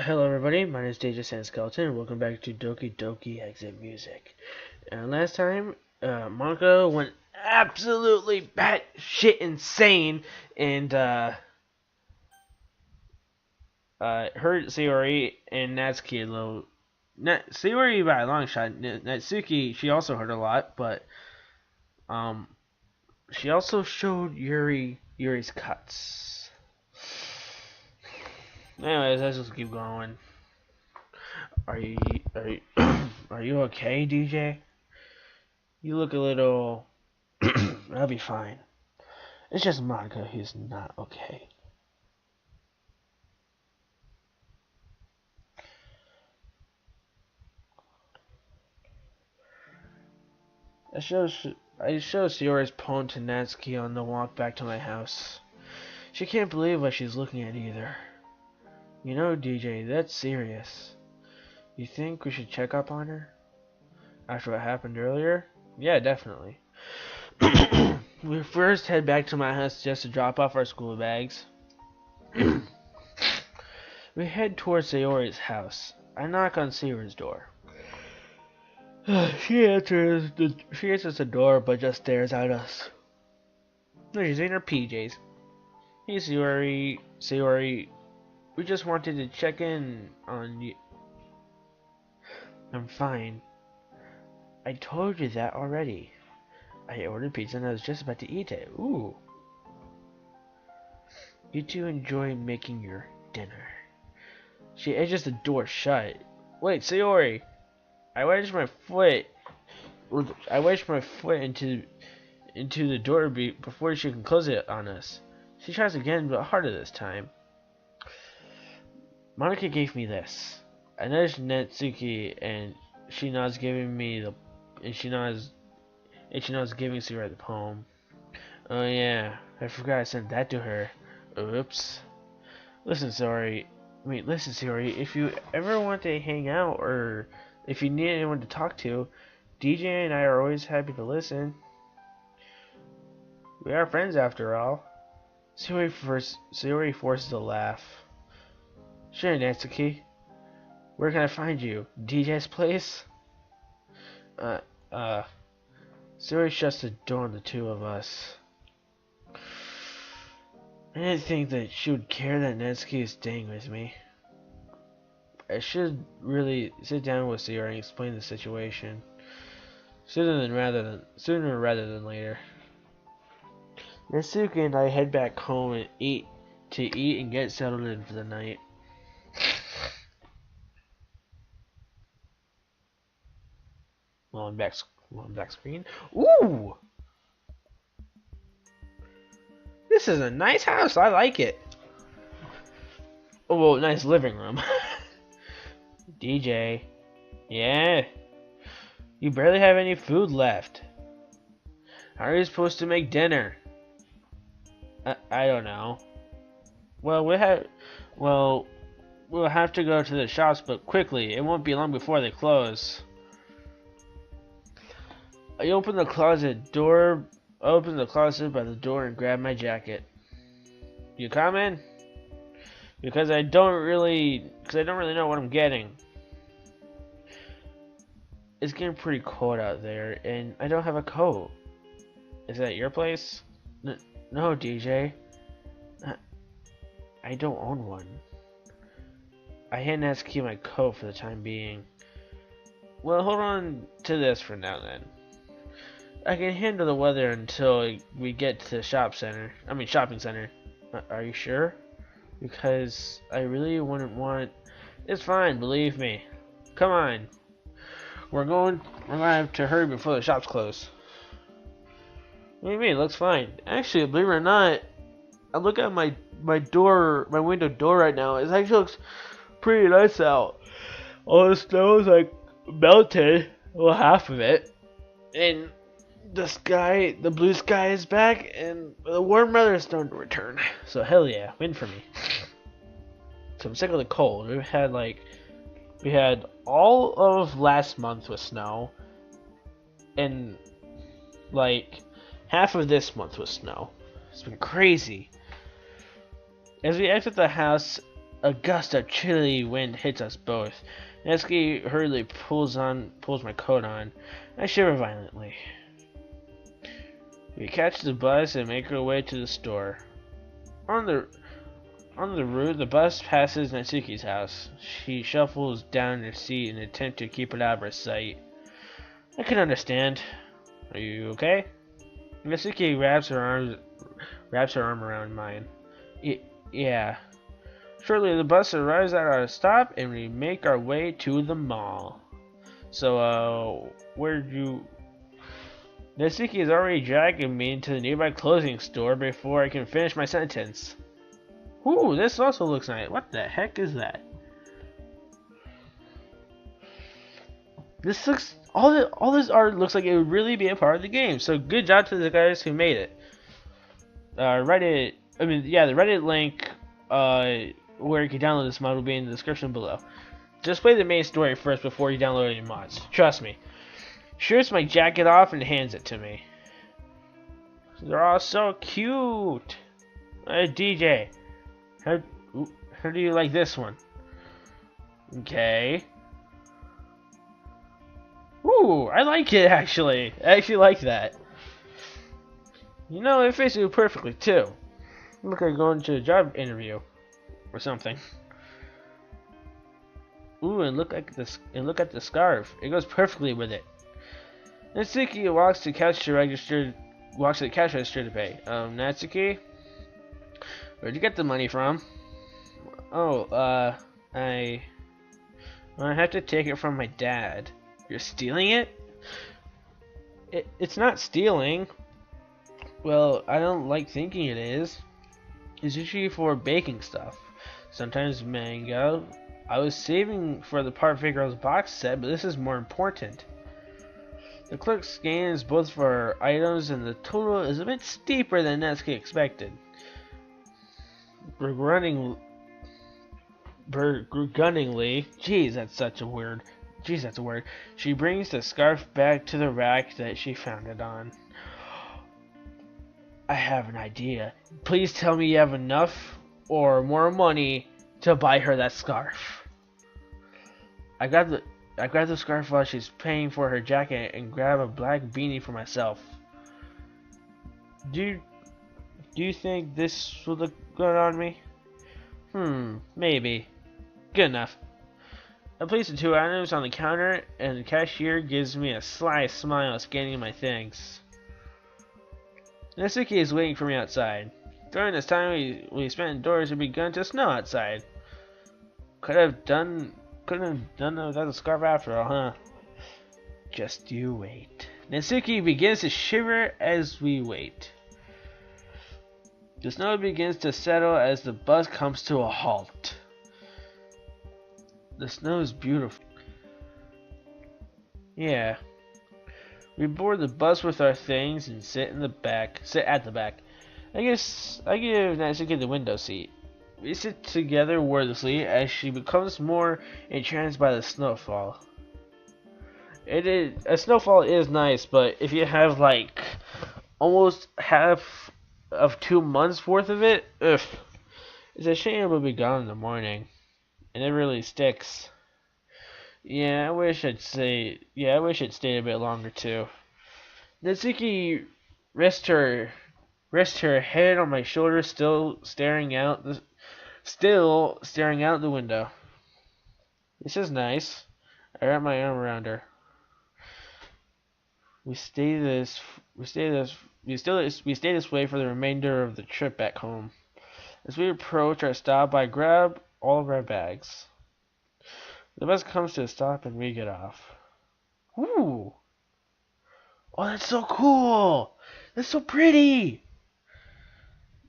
Hello everybody, my name is DJ Skeleton and welcome back to Doki Doki Exit Music. Last time, Monica went absolutely batshit insane and hurt Sayori and Natsuki a little. Sayori by a long shot. Natsuki, she also hurt a lot, but she also showed Yuri's cuts. Anyways, let's just keep going. Are you okay, DJ? You look a little. I'll be fine. It's just Monica who's not okay. I showed Sayori's poem to Natsuki on the walk back to my house. She can't believe what she's looking at either. You know, DJ, that's serious. You think we should check up on her? After what happened earlier? Yeah, definitely. We first head back to my house just to drop off our school bags. We head towards Sayori's house. I knock on Sayori's door. She answers the door, but just stares at us. She's in her PJs. Hey, Sayori, we just wanted to check in on you. I'm fine. I told you that already. I ordered pizza and I was just about to eat it. Ooh. You two enjoy making your dinner. She edges the door shut. Wait, Sayori. I wedged my foot into the door before she can close it on us. She tries again, but harder this time. Monica gave me this. I nudged Natsuki, and she nods, giving Sayori the poem. Oh yeah, I forgot I sent that to her. Oops. Listen, Sayori, if you ever want to hang out or if you need anyone to talk to, DJ and I are always happy to listen. We are friends after all. Sayori forces a laugh. Sure, Natsuki. Where can I find you? DJ's place? Sayori shuts the door on the two of us. I didn't think that she would care that Natsuki is staying with me. I should really sit down with Sayori and explain the situation. Sooner rather than later. Natsuki and I head back home and eat and get settled in for the night. On back screen. Ooh! This is a nice house. I like it. Oh, well, nice living room. DJ. Yeah? You barely have any food left. How are you supposed to make dinner? I don't know. Well, we'll have to go to the shops, but quickly. It won't be long before they close. I open the closet by the door and grab my jacket. You coming? Because I don't really know what I'm getting. It's getting pretty cold out there, and I don't have a coat. Is that your place? No, DJ. I don't own one. I hand Natsuki my coat for the time being. Well, hold on to this for now then. I can handle the weather until we get to the shopping center. Are you sure? Because I really wouldn't want. It's fine, believe me. Come on. We're gonna have to hurry before the shops close. What do you mean? It looks fine. Actually, believe it or not, I look at my window door right now. It actually looks pretty nice out. All the snow is like melted, well, half of it, and the blue sky is back, and the warm weather is starting to return. So hell yeah, win for me. So I'm sick of the cold. We've had like We had all of last month with snow, and like half of this month with snow. It's been crazy. As we exit the house, a gust of chilly wind hits us both. Natsuki hurriedly pulls my coat on. I shiver violently. We catch the bus and make our way to the store. On the route, the bus passes Natsuki's house. She shuffles down her seat in an attempt to keep it out of her sight. I can understand. Are you okay? Natsuki wraps her arm around mine. Yeah. Shortly, the bus arrives at our stop, and we make our way to the mall. So, where'd you... Natsuki is already dragging me into the nearby clothing store before I can finish my sentence. Ooh, this also looks nice. What the heck is that? This looks... All this art looks like it would really be a part of the game. So, good job to the guys who made it. The Reddit link, where you can download this mod will be in the description below. Just play the main story first before you download any mods. Trust me. Strips my jacket off and hands it to me. They're all so cute. DJ, how do you like this one? Okay. Ooh, I like it actually. I actually like that. You know, it fits you perfectly too. Look like going to a job interview or something. Ooh, and look at the scarf. It goes perfectly with it. Natsuki walks to the cash register to pay. Natsuki, where'd you get the money from? Oh, I have to take it from my dad. You're stealing it? It's not stealing. Well, I don't like thinking it is. It's usually for baking stuff. Sometimes mango. I was saving for the Parfait Girls box set, but this is more important. The clerk scans both of our items, and the total is a bit steeper than Natsuki expected. Begrudgingly, jeez, that's a word. She brings the scarf back to the rack that she found it on. I have an idea. Please tell me you have enough or more money to buy her that scarf. I grab the scarf while she's paying for her jacket and grab a black beanie for myself. Do you think this will look good on me? Maybe. Good enough. I place the two items on the counter, and the cashier gives me a sly smile scanning my things. Natsuki is waiting for me outside. During this time we spent indoors, it begun to snow outside. Couldn't have done without the scarf after all, huh? Just you wait. Natsuki begins to shiver as we wait. The snow begins to settle as the bus comes to a halt. The snow is beautiful. Yeah. We board the bus with our things and sit at the back. I give Natsuki the window seat. We sit together wordlessly as she becomes more entranced by the snowfall. A snowfall is nice, but if you have like almost half of 2 months worth of it, it's a shame it will be gone in the morning. And it really sticks. I wish it stayed a bit longer too. Natsuki rests her head on my shoulder, still staring out the window. This is nice. I wrap my arm around her. We stay this way for the remainder of the trip back home. As we approach our stop, I grab all of our bags. The bus comes to a stop and we get off. Ooh! Oh, that's so cool! That's so pretty!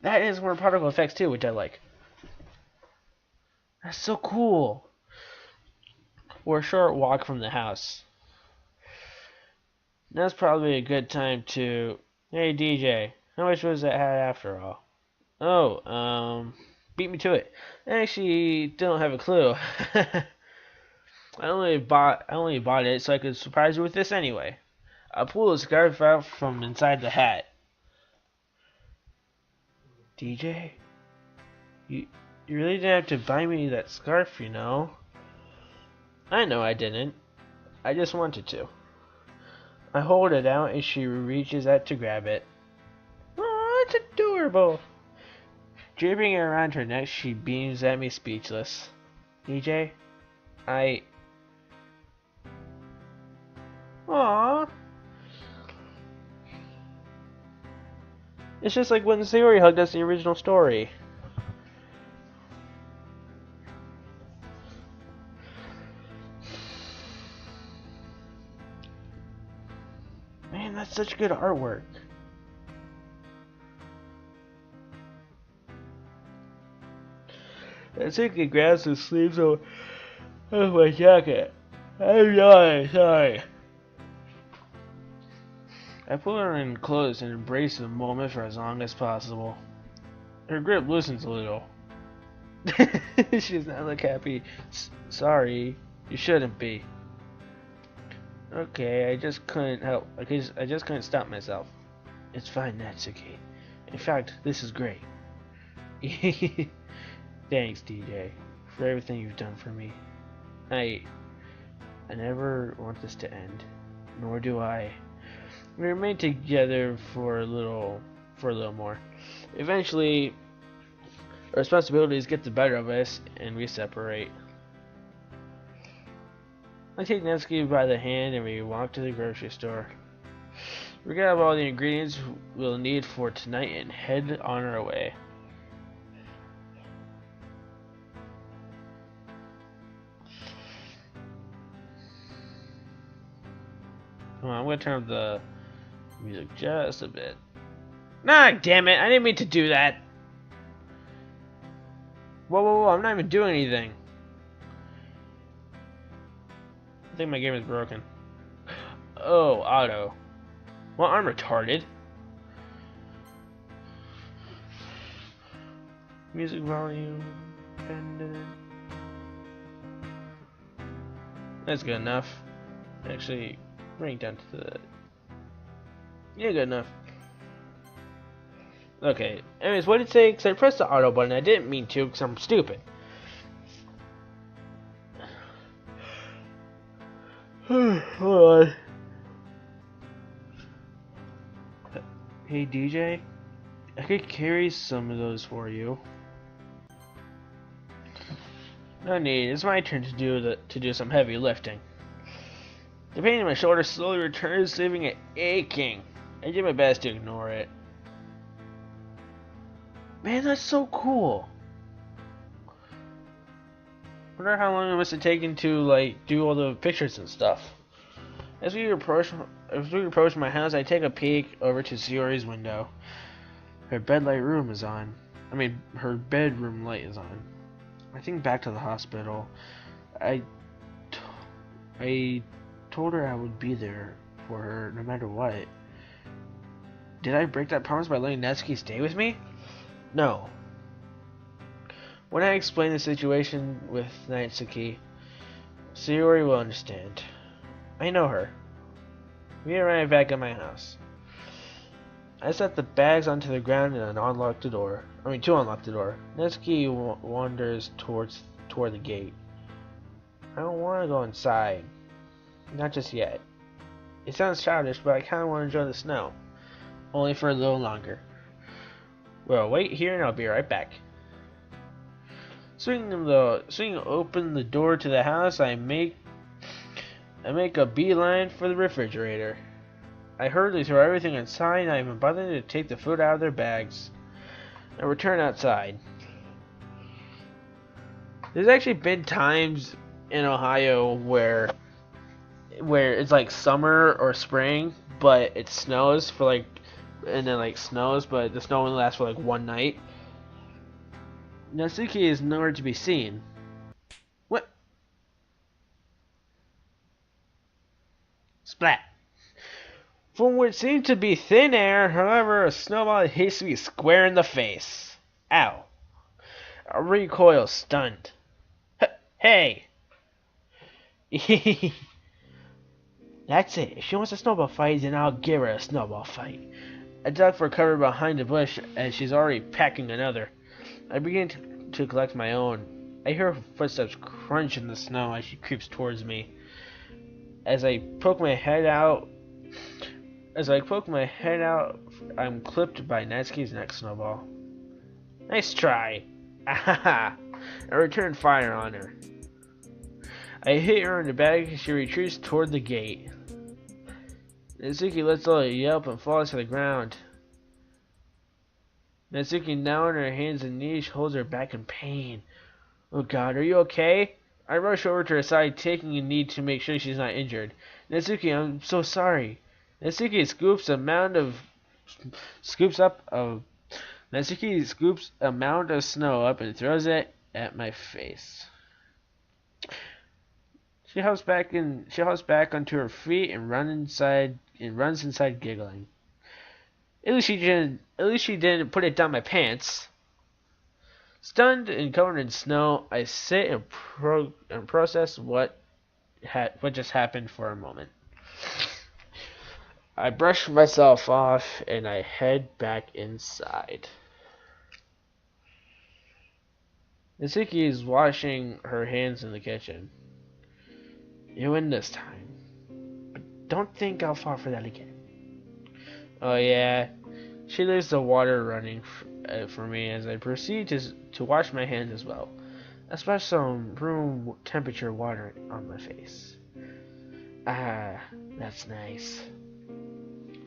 That is more particle effects too, which I like. That's so cool! We're a short walk from the house. Now's probably a good time to... Hey DJ, how much was that hat after all? Oh, beat me to it. I actually don't have a clue. I only bought it so I could surprise you with this anyway. I pulled the scarf out from inside the hat. DJ, you really didn't have to buy me that scarf, you know. I know I didn't. I just wanted to. I hold it out and she reaches out to grab it. Oh, it's adorable. Draping it around her neck, she beams at me speechless. DJ, Aww. It's just like when Sayori hugged us in the original story. Man, that's such good artwork. Natsuki grabs the sleeves of my jacket. I'm sorry. I pull her in close and embrace the moment for as long as possible. Her grip loosens a little. She does not look happy. Sorry, you shouldn't be. Okay, I just couldn't help. I just couldn't stop myself. It's fine, Natsuki. In fact, this is great. Thanks, DJ, for everything you've done for me. I never want this to end, nor do I. We remain together for a little more. Eventually, our responsibilities get the better of us, and we separate. I take Natsuki by the hand, and we walk to the grocery store. We grab all the ingredients we'll need for tonight and head on our way. Come on, I'm gonna turn up the music just a bit. Nah, damn it! I didn't mean to do that. Whoa! I'm not even doing anything. I think my game is broken. Oh, auto. Well, I'm retarded. Music volume. That's good enough. Actually, bring it down to the... Yeah, good enough. Okay, anyways, what did it say? Because I pressed the auto button. I didn't mean to because I'm stupid. Hold on. Hey, DJ? I could carry some of those for you. No need. It's my turn to do some heavy lifting. The pain in my shoulder slowly returns, leaving it aching. I do my best to ignore it. Man, that's so cool. Wonder how long it must have taken to like do all the pictures and stuff. As we approach my house, I take a peek over to Sayori's window. Her bedroom light is on. I think back to the hospital. I told her I would be there for her no matter what. Did I break that promise by letting Natsuki stay with me? No. When I explain the situation with Natsuki, Sayori will understand. I know her. We arrive back at my house. I set the bags onto the ground and to unlock the door. Natsuki wanders toward the gate. I don't want to go inside. Not just yet. It sounds childish, but I kind of want to enjoy the snow. Only for a little longer. Well, wait here and I'll be right back. Swinging open the door to the house, I make a beeline for the refrigerator. I hurriedly throw everything inside and I am about to take the food out of their bags. I return outside. There's actually been times in Ohio where it's like summer or spring, but it snows for like, and then like snows, but the snow only lasts for like one night. Natsuki is nowhere to be seen. What? Splat. From what seemed to be thin air, however, a snowball hits me square in the face. Ow. I recoil stunned. Hey! That's it. If she wants a snowball fight, then I'll give her a snowball fight. I duck for cover behind a bush as she's already packing another. I begin to collect my own. I hear her footsteps crunch in the snow as she creeps towards me. As I poke my head out, I'm clipped by Natsuki's next snowball. Nice try. Ahaha. I return fire on her. I hit her in the back as she retreats toward the gate. Natsuki lets out a yelp and falls to the ground. Natsuki, now on her hands and knees, holds her back in pain. Oh god, are you okay? I rush over to her side, taking a knee to make sure she's not injured. Natsuki, I'm so sorry. Natsuki scoops a mound of snow up and throws it at my face. She hops back onto her feet and runs inside giggling. At least she didn't put it down my pants. Stunned and covered in snow, I sit and process what just happened for a moment. I brush myself off and I head back inside. Natsuki is washing her hands in the kitchen. You win this time, but don't think I'll fall for that again. Oh yeah, she leaves the water running for me as I proceed to wash my hands as well. I splash some room temperature water on my face. Ah, that's nice.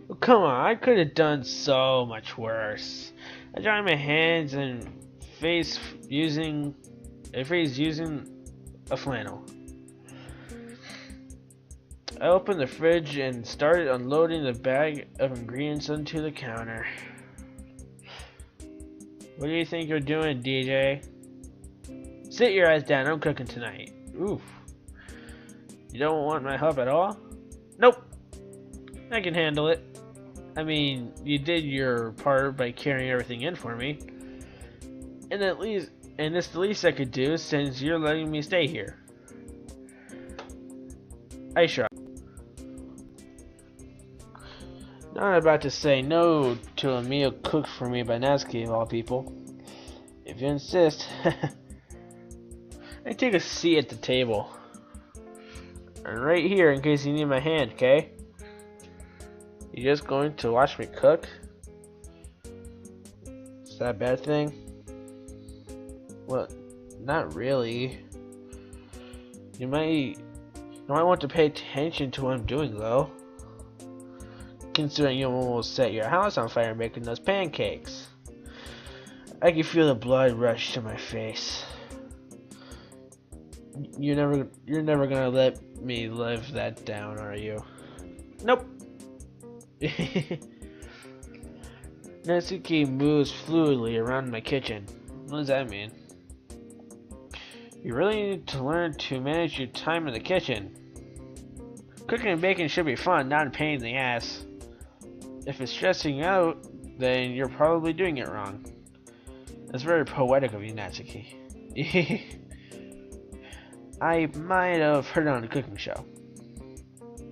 Well, come on, I could have done so much worse. I dry my hands and face using a flannel. I opened the fridge and started unloading the bag of ingredients onto the counter. What do you think you're doing, DJ? Sit your ass down, I'm cooking tonight. Oof. You don't want my help at all? Nope. I can handle it. I mean, you did your part by carrying everything in for me. And it's the least I could do since you're letting me stay here. I shrug. Now I'm about to say no to a meal cooked for me by Natsuki of all people. If you insist. I take a seat at the table. And right here in case you need my hand, okay? You just going to watch me cook? Is that a bad thing? Well, not really. You might want to pay attention to what I'm doing though. Considering you almost set your house on fire making those pancakes. I can feel the blood rush to my face. You're never gonna let me live that down, are you? Nope. Natsuki moves fluidly around my kitchen. What does that mean? You really need to learn to manage your time in the kitchen. Cooking and baking should be fun, not a pain in the ass. If it's stressing you out, then you're probably doing it wrong. That's very poetic of you, Natsuki. I might have heard it on a cooking show.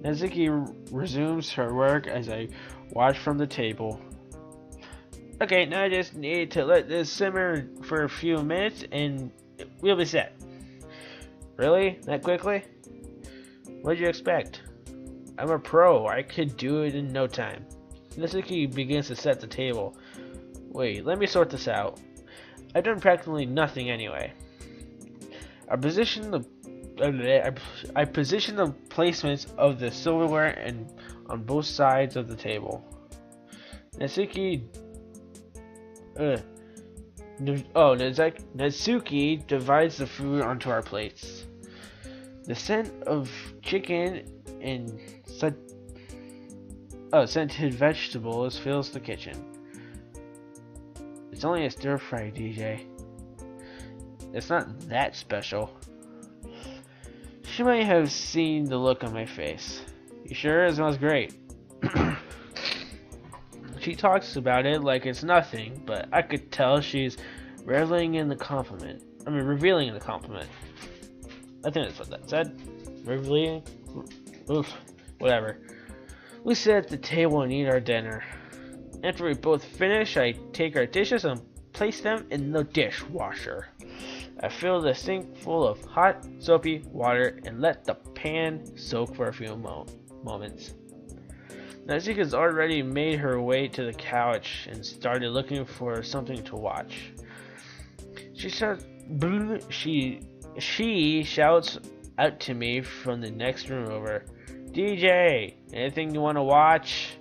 Natsuki resumes her work as I watch from the table. Okay, now I just need to let this simmer for a few minutes and we'll be set. Really? That quickly? What'd you expect? I'm a pro. I could do it in no time. Natsuki begins to set the table. Wait, let me sort this out. I've done practically nothing anyway. I position the placements of the silverware and on both sides of the table. Natsuki divides the food onto our plates. The scent of chicken and scented vegetables fills the kitchen. It's only a stir fry, DJ. It's not that special. She might have seen the look on my face. You sure? It smells great. She talks about it like it's nothing, but I could tell she's reveling in the compliment. I think that's what that said. Really? Oof. Whatever. We sit at the table and eat our dinner. After we both finish, I take our dishes and place them in the dishwasher. I fill the sink full of hot, soapy water and let the pan soak for a few moments. Natsuki has already made her way to the couch and started looking for something to watch. She shouts out to me from the next room over. DJ, anything you want to watch?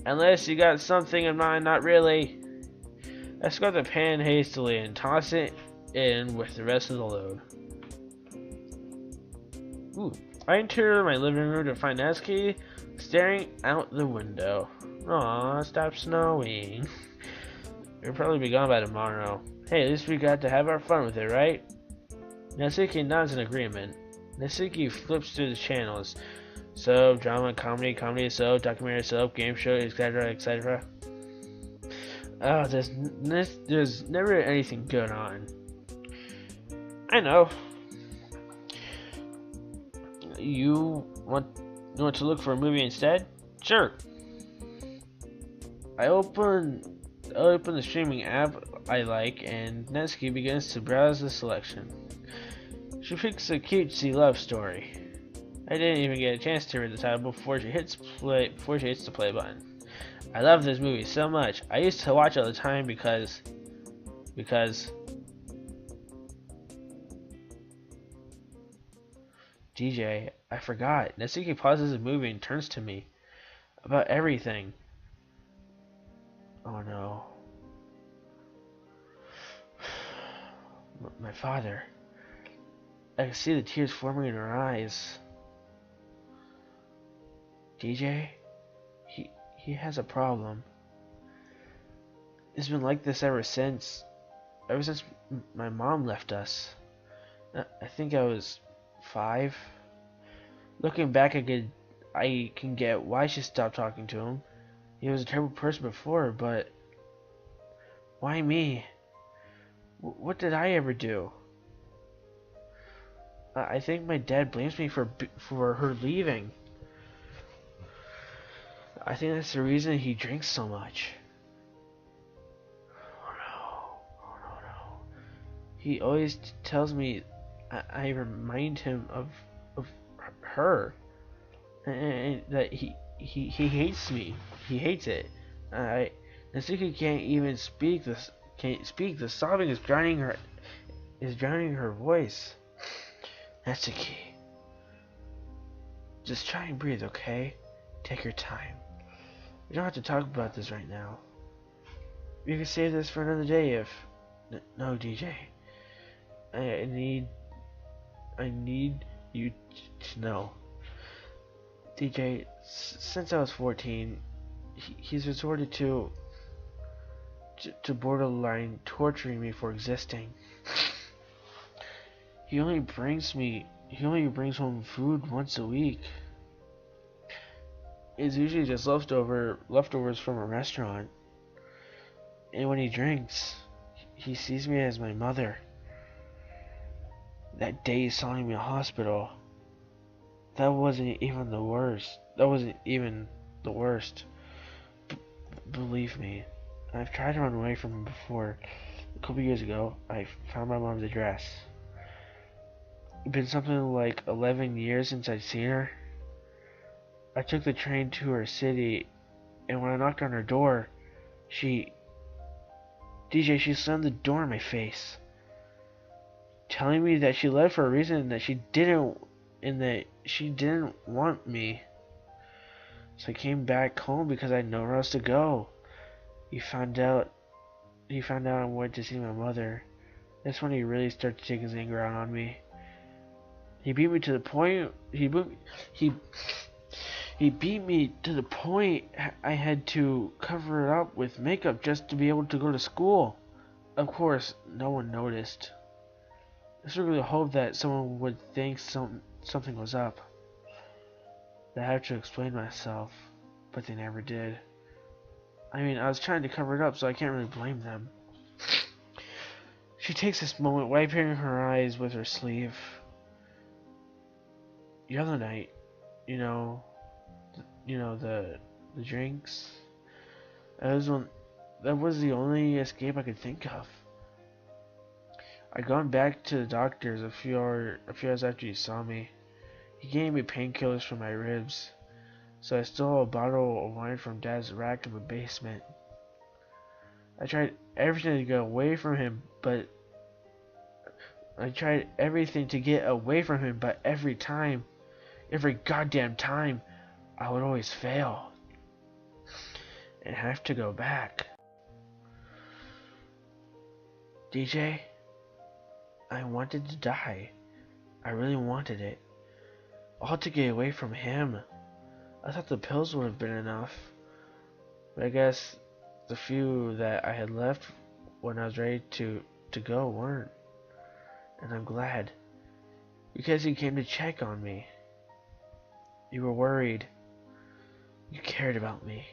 Unless you got something in mind, not really. I scrub the pan hastily and toss it in with the rest of the load. Ooh. I enter my living room to find Natsuki staring out the window. Aw, stop snowing. It'll probably be gone by tomorrow. Hey, at least we got to have our fun with it, right? Natsuki nods in agreement. Natsuki flips through the channels. Soap, drama, comedy, comedy, soap, documentary, soap, game show, etc., etc. Oh, there's never anything good on. I know. You want to look for a movie instead? Sure. I open the streaming app I like, and Natsuki begins to browse the selection. She picks a cutesy love story. I didn't even get a chance to read the title before she hits the play button. I love this movie so much. I used to watch it all the time because DJ, I forgot. Natsuki pauses the movie and turns to me about everything. Oh no. My father. I can see the tears forming in her eyes. DJ? He has a problem. It's been like this ever since my mom left us. I think I was 5. Looking back, I can get why she stopped talking to him. He was a terrible person before, but why me? What did I ever do? I think my dad blames me for her leaving. I think that's the reason he drinks so much. Oh no. He always tells me I remind him of her, and that he hates me. He hates it. Natsuki can't even speak. The sobbing is drowning her voice. Natsuki, just try and breathe, okay? Take your time. We don't have to talk about this right now. We can save this for another day if... No, DJ. I need you to know. DJ, since I was 14, he's resorted to borderline torturing me for existing. He only brings home food once a week. It's usually just leftovers from a restaurant. And when he drinks, he sees me as my mother. That day he saw me in the hospital, that wasn't even the worst. Believe me, I've tried to run away from him before. A couple years ago, I found my mom's address. It's been something like 11 years since I'd seen her. I took the train to her city, and when I knocked on her door, she slammed the door in my face, telling me that she left for a reason and that she didn't want me. So I came back home because I had nowhere else to go. He found out I wanted to see my mother. That's when he really started to take his anger out on me. He beat me to the point I had to cover it up with makeup just to be able to go to school. Of course, no one noticed. I really hoped that someone would think something was up. I had to explain myself, but they never did. I mean, I was trying to cover it up, so I can't really blame them. She takes this moment, wiping her eyes with her sleeve. the other night, you know, the drinks. That was one. That was the only escape I could think of. I'd gone back to the doctor's a few hours after he saw me. He gave me painkillers for my ribs, so I stole a bottle of wine from Dad's rack in the basement. I tried everything to get away from him, but every goddamn time, I would always fail and have to go back. DJ, I wanted to die. I really wanted it. All to get away from him. I thought the pills would have been enough, but I guess the few that I had left when I was ready to go weren't. And I'm glad, because you came to check on me. You were worried. You cared about me.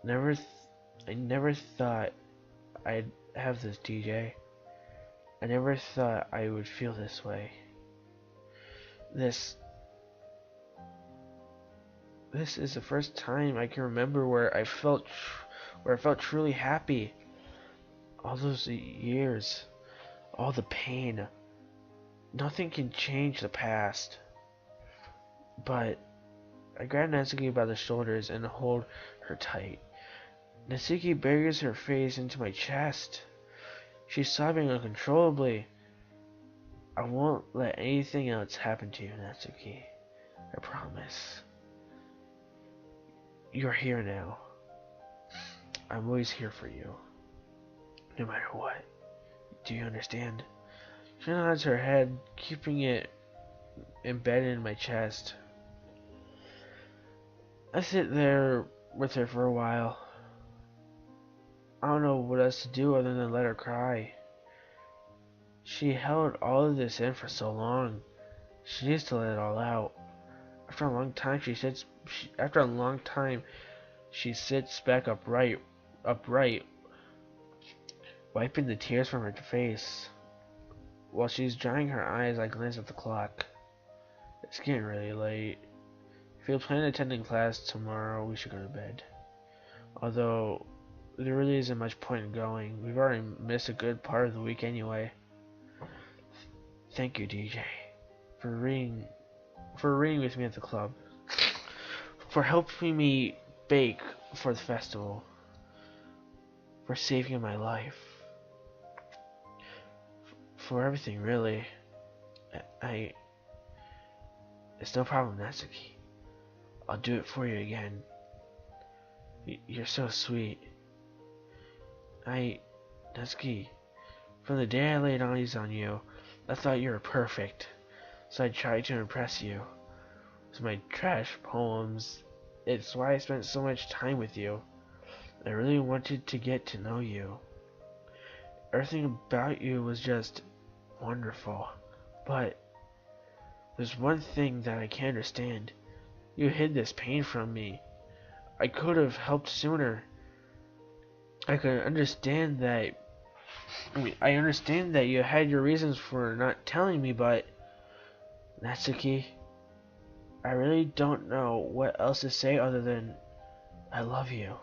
I never thought I'd have this, DJ. I never thought I would feel this way. This is the first time I can remember where I felt truly happy. All those years, all the pain. Nothing can change the past. But I grabbed Natsuki by the shoulders and hold her tight. Natsuki buries her face into my chest. She's sobbing uncontrollably. I won't let anything else happen to you, Natsuki. I promise. You're here now. I'm always here for you. No matter what. Do you understand? She nods her head, keeping it embedded in my chest. I sit there with her for a while. I don't know what else to do other than let her cry. She held all of this in for so long. She needs to let it all out. After a long time, she sits back upright, wiping the tears from her face. While she's drying her eyes, I glance at the clock. It's getting really late. If you plan attending class tomorrow, we should go to bed. Although there really isn't much point in going. We've already missed a good part of the week anyway. Thank you, DJ, for reading with me at the club, for helping me bake for the festival, for saving my life, for everything, really. It's no problem, Natsuki. I'll do it for you again. You're so sweet. Natsuki, from the day I laid eyes on you, I thought you were perfect, so I tried to impress you. With my trash poems, it's why I spent so much time with you. I really wanted to get to know you. Everything about you was just wonderful, but there's one thing that I can't understand. You hid this pain from me. I could have helped sooner. I understand that you had your reasons for not telling me, but Natsuki, I really don't know what else to say other than I love you.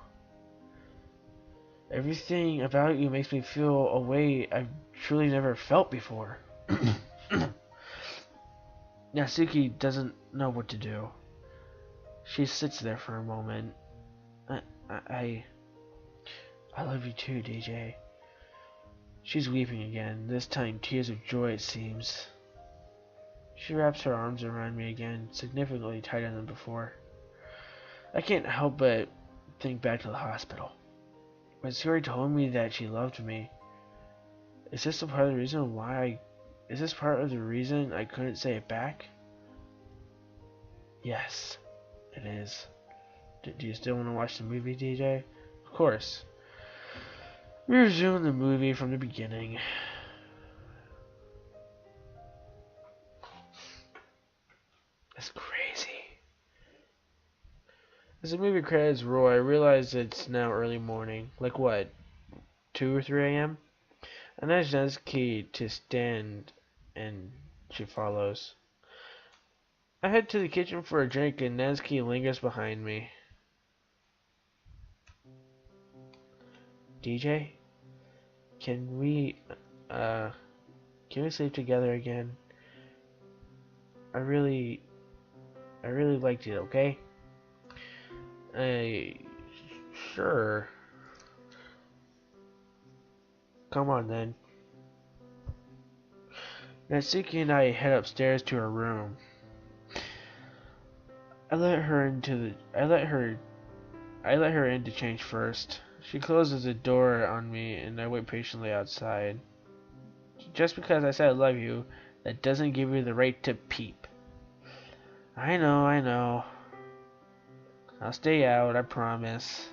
Everything about you makes me feel a way I've truly never felt before. Natsuki doesn't know what to do. She sits there for a moment. I love you too, DJ. She's weeping again, this time tears of joy it seems. She wraps her arms around me again, significantly tighter than before. I can't help but think back to the hospital. When Suri told me that she loved me, is this part of the reason I couldn't say it back? Yes, it is. Do you still want to watch the movie, DJ? Of course. We resume the movie from the beginning. That's crazy. As the movie credits roll, I realize it's now early morning. Like what? 2 or 3 a.m.? I nudge Natsuki to stand, and she follows. I head to the kitchen for a drink and Natsuki lingers behind me. DJ, can we, uh, can we sleep together again? I really liked it, okay? Sure. Come on then. Natsuki and I head upstairs to her room. I let her in to change first. She closes the door on me and I wait patiently outside. Just because I said I love you, that doesn't give you the right to peep. I know. I'll stay out, I promise.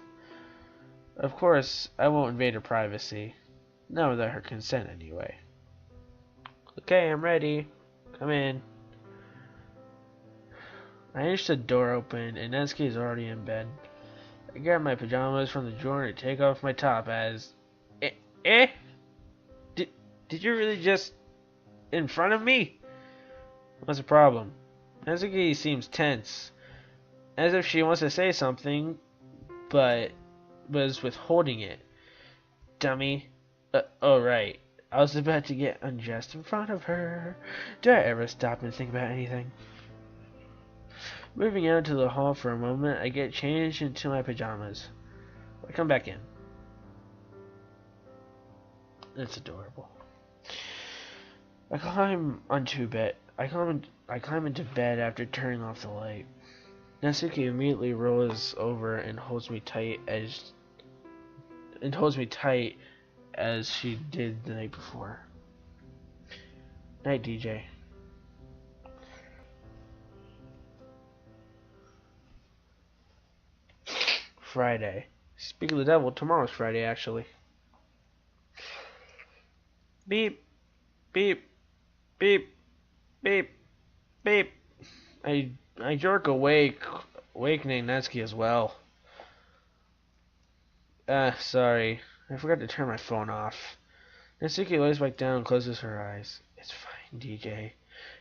Of course, I won't invade her privacy. Not without her consent anyway. Okay, I'm ready. Come in. I inch the door open and Natsuki is already in bed. I grab my pajamas from the drawer and take off my top as... Eh? Eh? Did you really just... in front of me? What's the problem? Natsuki seems tense. As if she wants to say something, but was withholding it. Dummy. Oh right. I was about to get undressed in front of her. Do I ever stop and think about anything? Moving out to the hall for a moment, I get changed into my pajamas. I come back in. It's adorable. I climb into bed after turning off the light. Natsuki immediately rolls over and holds me tight as she did the night before. Night, DJ. Friday. Speak of the devil, tomorrow's Friday, actually. Beep, beep, beep, beep, beep. I jerk awake, awakening Natsuki as well. Sorry. I forgot to turn my phone off. Natsuki lays back down and closes her eyes. It's fine, DJ.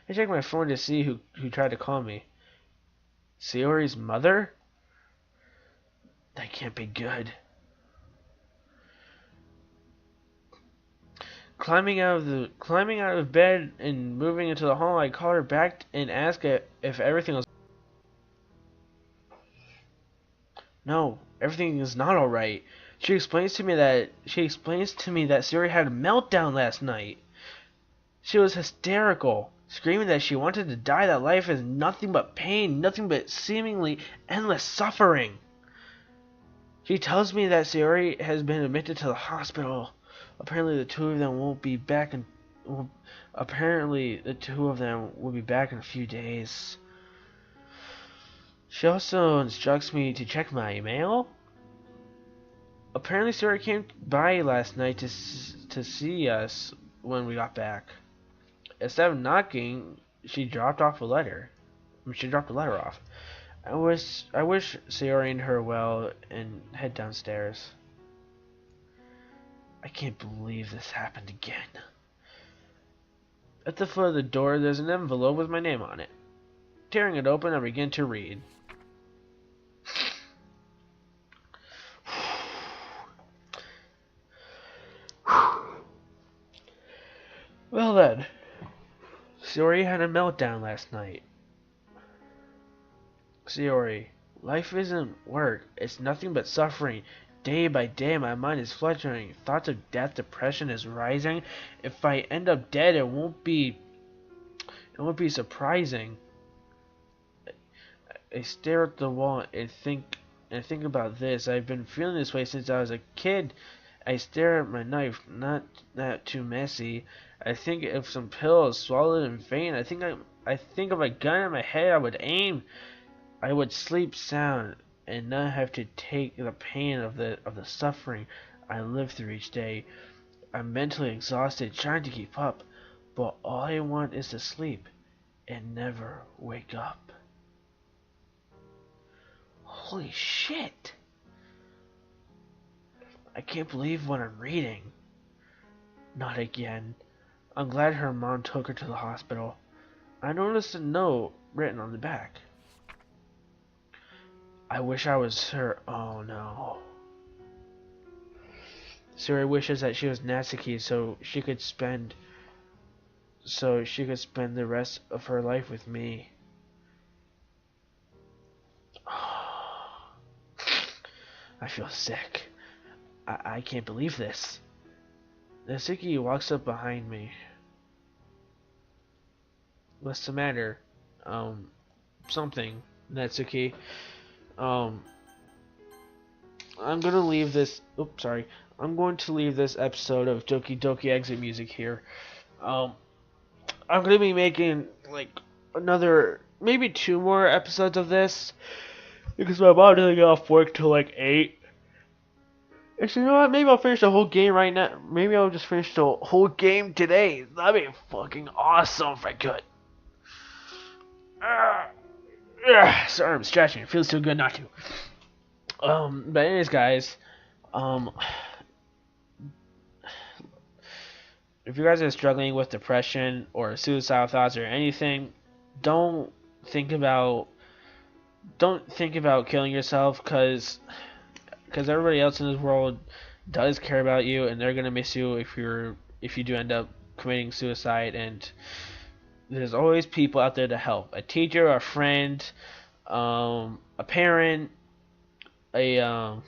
I check my phone to see who tried to call me. Sayori's mother? That can't be good. Climbing out of bed and moving into the hall, I call her back and ask if everything was... No, everything is not alright. She explains to me that Sayori had a meltdown last night. She was hysterical, screaming that she wanted to die, that life is nothing but pain, nothing but seemingly endless suffering. She tells me that Sayori has been admitted to the hospital. Apparently the two of them will be back in a few days. She also instructs me to check my email. Apparently Sayori came by last night to see us when we got back. Instead of knocking, she dropped a letter off. I wish Sayori and her well and head downstairs. I can't believe this happened again. At the foot of the door, there's an envelope with my name on it. Tearing it open, I begin to read. Well then, Sayori had a meltdown last night. Sayori, life isn't work, it's nothing but suffering. Day by day, my mind is fluttering. Thoughts of death, depression is rising. If I end up dead, it won't be surprising. I stare at the wall and think about this. I've been feeling this way since I was a kid. I stare at my knife, not that too messy. I think of some pills swallowed and faint. I think of a gun in my head. I would aim. I would sleep sound and not have to take the pain of the suffering I live through each day. I'm mentally exhausted, trying to keep up, but all I want is to sleep and never wake up. Holy shit! I can't believe what I'm reading. Not again. I'm glad her mom took her to the hospital. I noticed a note written on the back. I wish I was her. Oh no. Suri wishes that she was Natsuki so she could spend the rest of her life with me. I feel sick. I can't believe this. Natsuki walks up behind me. What's the matter? Something, Natsuki. I'm gonna leave this. Oops, sorry. I'm going to leave this episode of Doki Doki Exit music here. I'm gonna be making like another, maybe 2 more episodes of this because my mom doesn't get off work till like 8. Actually, you know what? Maybe I'll finish the whole game right now. Maybe I'll just finish the whole game today. That'd be fucking awesome if I could. Sorry, I'm stretching. It feels too good not to. But anyways, guys, if you guys are struggling with depression or suicidal thoughts or anything, don't think about killing yourself, because everybody else in this world does care about you, and they're gonna miss you if you do end up committing suicide. And there's always people out there to help: a teacher, a friend, a parent, or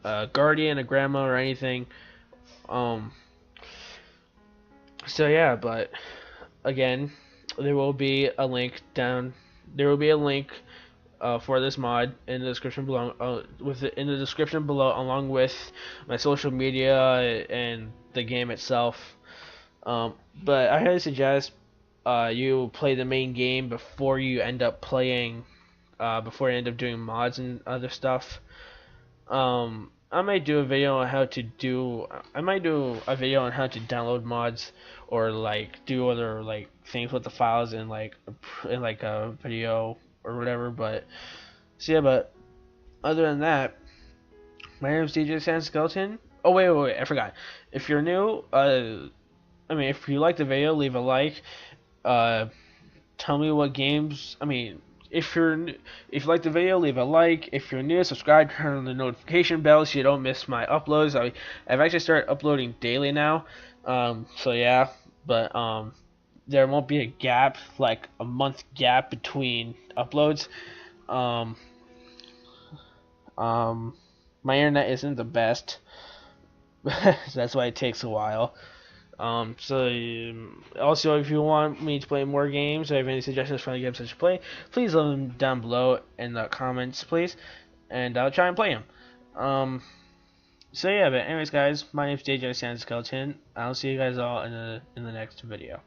a guardian, a grandma, or anything. So yeah, but again, there will be a link for this mod in the description below. In the description below, along with my social media and the game itself. But I highly suggest you play the main game before you end up doing mods and other stuff. I might do a video on how to download mods, or like do other like things with the files in like a video or whatever. But so yeah, but other than that, my name is DJ Sand Skeleton. Oh wait, I forgot. If you're new, if you like the video, leave a like. Tell me what games. If you like the video, leave a like. If you're new, subscribe, turn on the notification bell so you don't miss my uploads. I've actually started uploading daily now. So yeah, but there won't be a gap, like a month gap between uploads. My internet isn't the best. That's why it takes a while. Also, if you want me to play more games, or have any suggestions for the games I should play, please leave them down below in the comments, please, and I'll try and play them. So yeah, but anyways, guys, my name's DJ Sand Skeleton. I'll see you guys all in the next video.